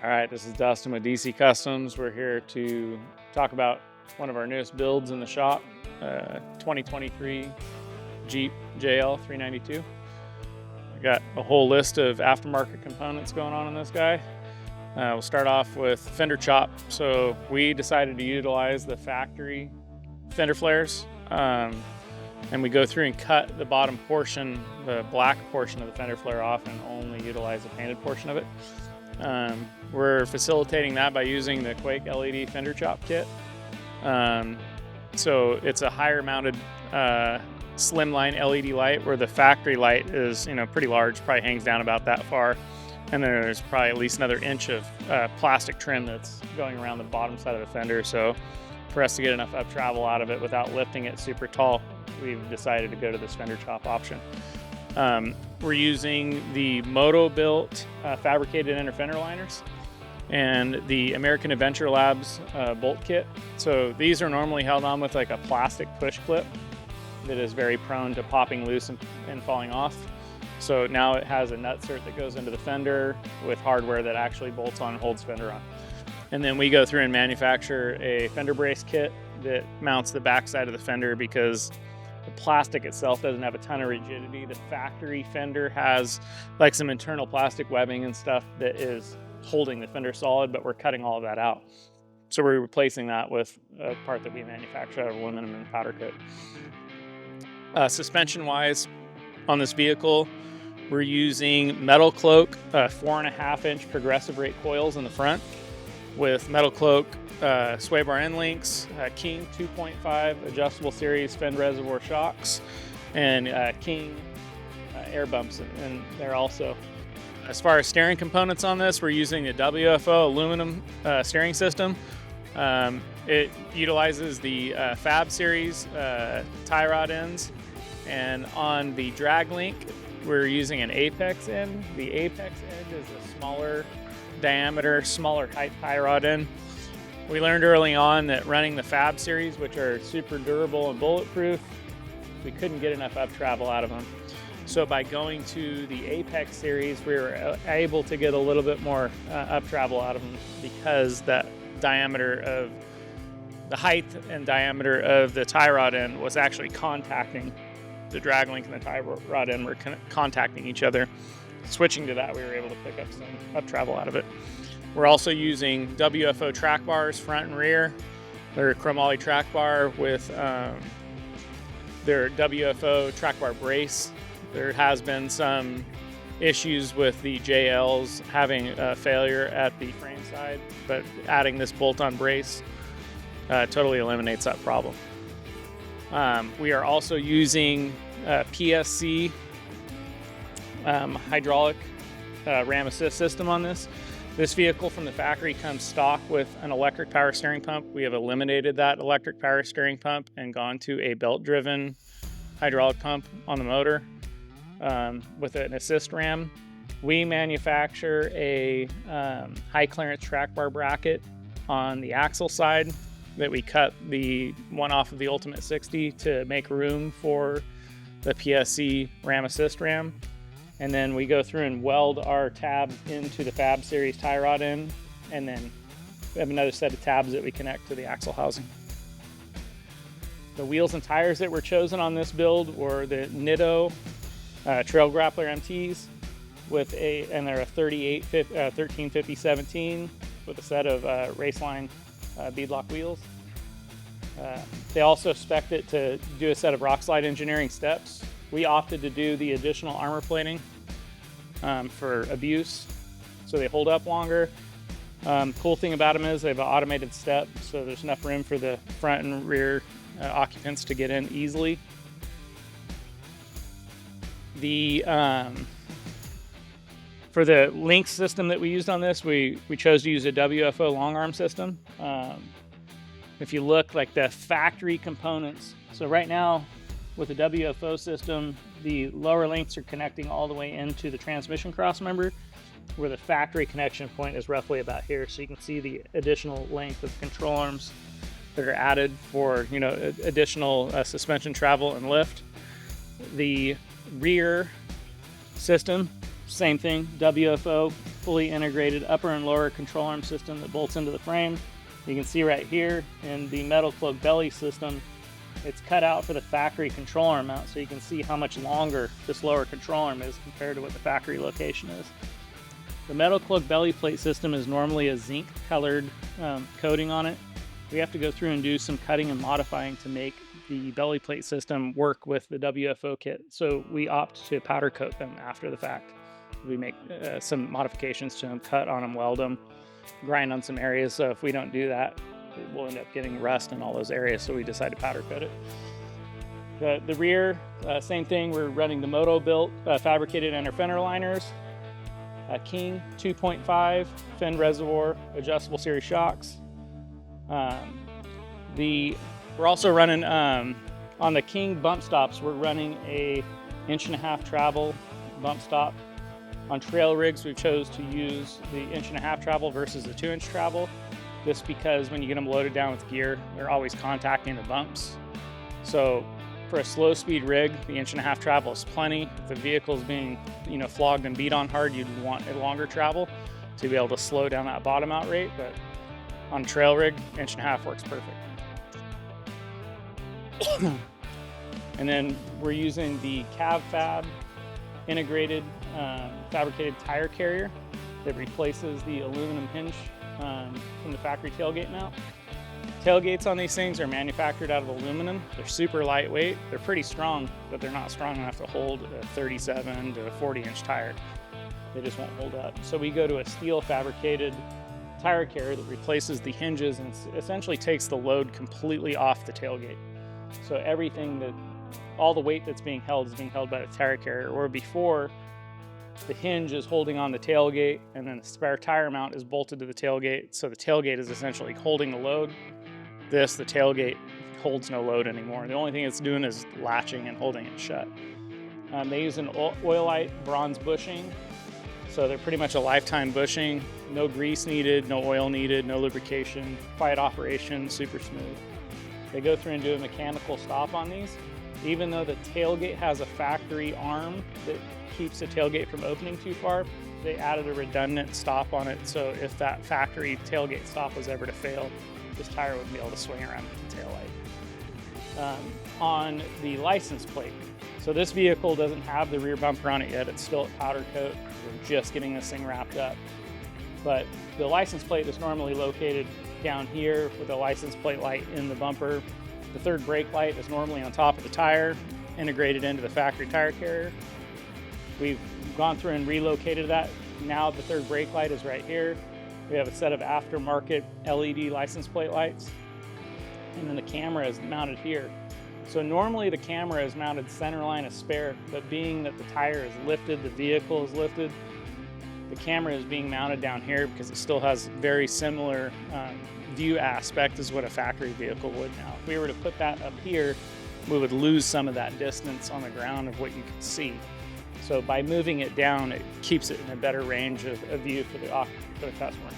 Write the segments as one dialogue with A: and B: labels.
A: All right, this is Dustin with DC Customs. We're here to talk about one of our newest builds in the shop, 2023 Jeep JL 392. I got a whole list of aftermarket components going on in this guy. We'll start off with fender chop. So we decided to utilize the factory fender flares, and we go through and cut the bottom portion, the black portion of the fender flare off, and only utilize the painted portion of it. We're facilitating that by using the Quake LED fender chop kit. So it's a higher mounted slimline LED light, where the factory light is pretty large, probably hangs down about that far, and then there's probably at least another inch of plastic trim that's going around the bottom side of the fender. So for us to get enough up travel out of it without lifting it super tall, we've decided to go to this fender chop option. We're using the Moto-built fabricated inner fender liners and the American Adventure Labs bolt kit. So these are normally held on with like a plastic push clip that is very prone to popping loose and falling off. So now it has a nutsert that goes into the fender with hardware that actually bolts on and holds fender on. And then we go through and manufacture a fender brace kit that mounts the backside of the fender, because the plastic itself doesn't have a ton of rigidity. The factory fender has like some internal plastic webbing and stuff that is holding the fender solid, but we're cutting all of that out. So we're replacing that with a part that we manufacture out of aluminum and powder coat. Suspension wise, on this vehicle, we're using Metal Cloak 4.5-inch progressive rate coils in the front, with Metal Cloak sway bar end links, King 2.5 adjustable series fender reservoir shocks, and King air bumps in there also. As far as steering components on this, we're using the WFO aluminum steering system. It utilizes the Fab series tie rod ends, and on the drag link, we're using an Apex end. The Apex end is a smaller diameter, smaller height tie rod end. We learned early on that running the Fab series, which are super durable and bulletproof, we couldn't get enough up travel out of them. So by going to the Apex series, we were able to get a little bit more up travel out of them, because that diameter of the height and diameter of the tie rod end was actually contacting the drag link, and the tie rod end were contacting each other. Switching to that, we were able to pick up some up travel out of it. We're also using WFO track bars front and rear. They're a chromoly track bar with their WFO track bar brace. There has been some issues with the JLs having a failure at the frame side, but adding this bolt-on brace totally eliminates that problem. We are also using PSC hydraulic ram assist system on this. This vehicle from the factory comes stock with an electric power steering pump. We have eliminated that electric power steering pump and gone to a belt-driven hydraulic pump on the motor with an assist ram. We manufacture a high clearance track bar bracket on the axle side that we cut the one off of the Ultimate 60 to make room for the PSC ram assist ram. And then we go through and weld our tabs into the Fab series tie rod end, and then we have another set of tabs that we connect to the axle housing. The wheels and tires that were chosen on this build were the Nitto Trail Grappler MTs and they're a 1350/17 with a set of Raceline beadlock wheels. They also spec'd it to do a set of Rockslide Engineering steps. We opted to do the additional armor plating for abuse, so they hold up longer. Cool thing about them is they have an automated step, so there's enough room for the front and rear occupants to get in easily. For the link system that we used on this, we chose to use a WFO long arm system. If you look, like the factory components, so right now with the WFO system, the lower links are connecting all the way into the transmission crossmember, where the factory connection point is roughly about here. So you can see the additional length of control arms that are added for additional suspension travel and lift. The rear system, same thing, WFO fully integrated upper and lower control arm system that bolts into the frame. You can see right here in the metal cloak belly system, it's cut out for the factory control arm mount, so you can see how much longer this lower control arm is compared to what the factory location is. The metal cloak belly plate system is normally a zinc colored coating on it. We have to go through and do some cutting and modifying to make the belly plate system work with the WFO kit. So we opt to powder coat them after the fact. We make some modifications to them, cut on them, weld them, grind on some areas. So if we don't do that, we'll end up getting rust in all those areas. So we decide to powder coat it. The rear, same thing. We're running the Moto built fabricated inner fender liners, King 2.5 fin reservoir adjustable series shocks. We're also running on the King bump stops. We're running a 1.5-inch travel bump stop. On trail rigs, we chose to use the 1.5-inch travel versus the 2-inch travel, just because when you get them loaded down with gear, they're always contacting the bumps. So for a slow speed rig, the 1.5-inch travel is plenty. If the vehicle's being, flogged and beat on hard, you'd want a longer travel to be able to slow down that bottom out rate. But on trail rig, 1.5-inch works perfect. And then we're using the CavFab integrated fabricated tire carrier that replaces the aluminum hinge from the factory tailgate mount. Tailgates on these things are manufactured out of aluminum. They're super lightweight. They're pretty strong, but they're not strong enough to hold a 37 to 40-inch tire. They just won't hold up. So we go to a steel fabricated tire carrier that replaces the hinges and essentially takes the load completely off the tailgate. So all the weight that's being held is being held by the tire carrier, where before the hinge is holding on the tailgate and then the spare tire mount is bolted to the tailgate. So the tailgate is essentially holding the load. The tailgate holds no load anymore. The only thing it's doing is latching and holding it shut. They use an Oilite bronze bushing. So they're pretty much a lifetime bushing. No grease needed, no oil needed, no lubrication, quiet operation, super smooth. They go through and do a mechanical stop on these. Even though the tailgate has a factory arm that keeps the tailgate from opening too far, they added a redundant stop on it. So if that factory tailgate stop was ever to fail, this tire would be able to swing around with the taillight. On the license plate, so this vehicle doesn't have the rear bumper on it yet. It's still at powder coat. We're just getting this thing wrapped up. But the license plate is normally located down here with a license plate light in the bumper. The third brake light is normally on top of the tire, integrated into the factory tire carrier. We've gone through and relocated that. Now the third brake light is right here. We have a set of aftermarket LED license plate lights. And then the camera is mounted here. So normally the camera is mounted center line of spare, but being that the tire is lifted, the vehicle is lifted, the camera is being mounted down here because it still has very similar view aspect as what a factory vehicle would now. If we were to put that up here, we would lose some of that distance on the ground of what you can see. So by moving it down, it keeps it in a better range of view for the customer.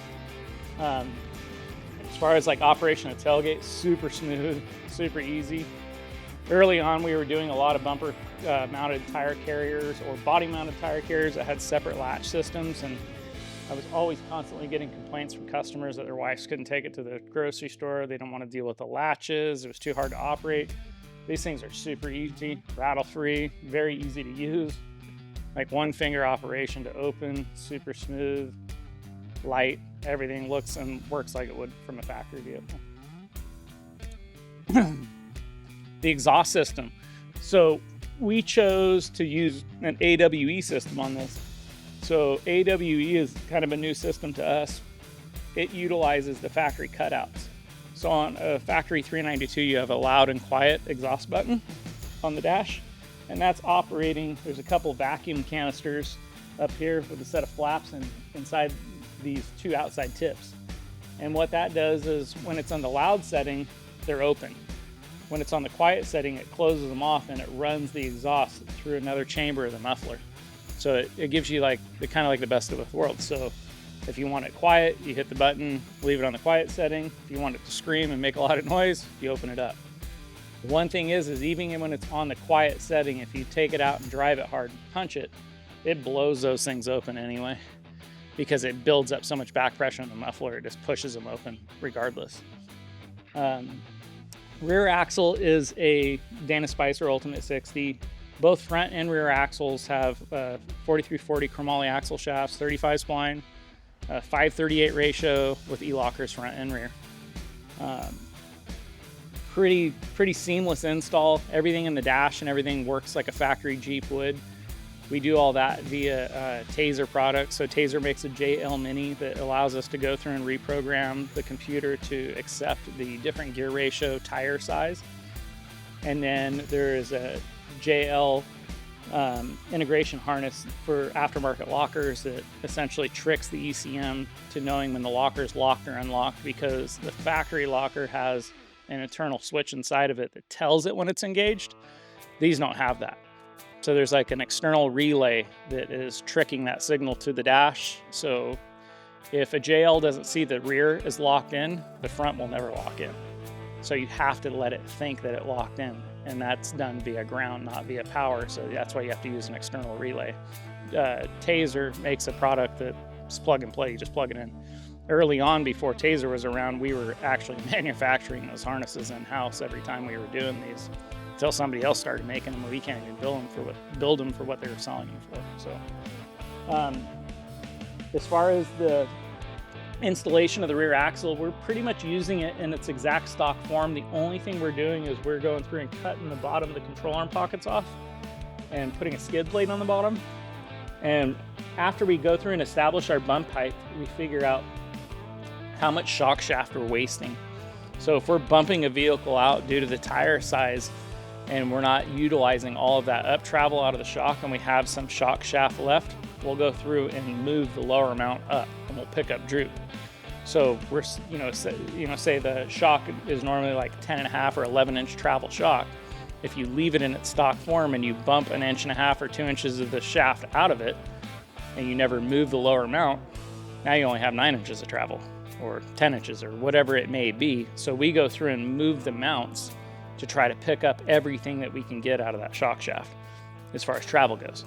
A: As far as operation of tailgate, super smooth, super easy. Early on, we were doing a lot of bumper mounted tire carriers or body mounted tire carriers that had separate latch systems, and I was always constantly getting complaints from customers that their wives couldn't take it to the grocery store. They don't want to deal with the latches. It was too hard to operate. These things are super easy, rattle free, very easy to use. One finger operation to open, super smooth, light. Everything looks and works like it would from a factory vehicle. The exhaust system. So we chose to use an AWE system on this. So AWE is kind of a new system to us. It utilizes the factory cutouts. So on a factory 392, you have a loud and quiet exhaust button on the dash, and that's operating. There's a couple vacuum canisters up here with a set of flaps and inside these two outside tips. And what that does is when it's on the loud setting, they're open. When it's on the quiet setting, it closes them off and it runs the exhaust through another chamber of the muffler. So it gives you the best of both worlds. So if you want it quiet, you hit the button, leave it on the quiet setting. If you want it to scream and make a lot of noise, you open it up. One thing is even when it's on the quiet setting, if you take it out and drive it hard and punch it, it blows those things open anyway. because it builds up so much back pressure in the muffler, it just pushes them open regardless. Rear axle is a Dana Spicer Ultimate 60. Both front and rear axles have 4340 chromoly axle shafts, 35 spline, 538 ratio with E-lockers front and rear. Pretty seamless install. Everything in the dash and everything works like a factory Jeep would. We do all that via Taser products. So Taser makes a JL Mini that allows us to go through and reprogram the computer to accept the different gear ratio, tire size. And then there is a JL integration harness for aftermarket lockers that essentially tricks the ECM to knowing when the locker is locked or unlocked, because the factory locker has an internal switch inside of it that tells it when it's engaged. These don't have that. So there's like an external relay that is tricking that signal to the dash. So if a JL doesn't see the rear is locked in, the front will never lock in. So you have to let it think that it locked in, and that's done via ground, not via power. So that's why you have to use an external relay. Taser makes a product that's plug and play. You just plug it in. Early on, before Taser was around, we were actually manufacturing those harnesses in-house every time we were doing these, until somebody else started making them. We can't even build them for what they were selling them for. So as far as the installation of the rear axle, we're pretty much using it in its exact stock form. The only thing we're doing is we're going through and cutting the bottom of the control arm pockets off and putting a skid plate on the bottom. And after we go through and establish our bump height, we figure out how much shock shaft we're wasting. So if we're bumping a vehicle out due to the tire size and we're not utilizing all of that up travel out of the shock and we have some shock shaft left, we'll go through and move the lower mount up and we'll pick up droop. So we're, say the shock is normally like 10.5 or 11-inch travel shock. If you leave it in its stock form and you bump 1.5 inches or 2 inches of the shaft out of it and you never move the lower mount, now you only have 9 inches of travel or 10 inches or whatever it may be. So we go through and move the mounts to try to pick up everything that we can get out of that shock shaft as far as travel goes.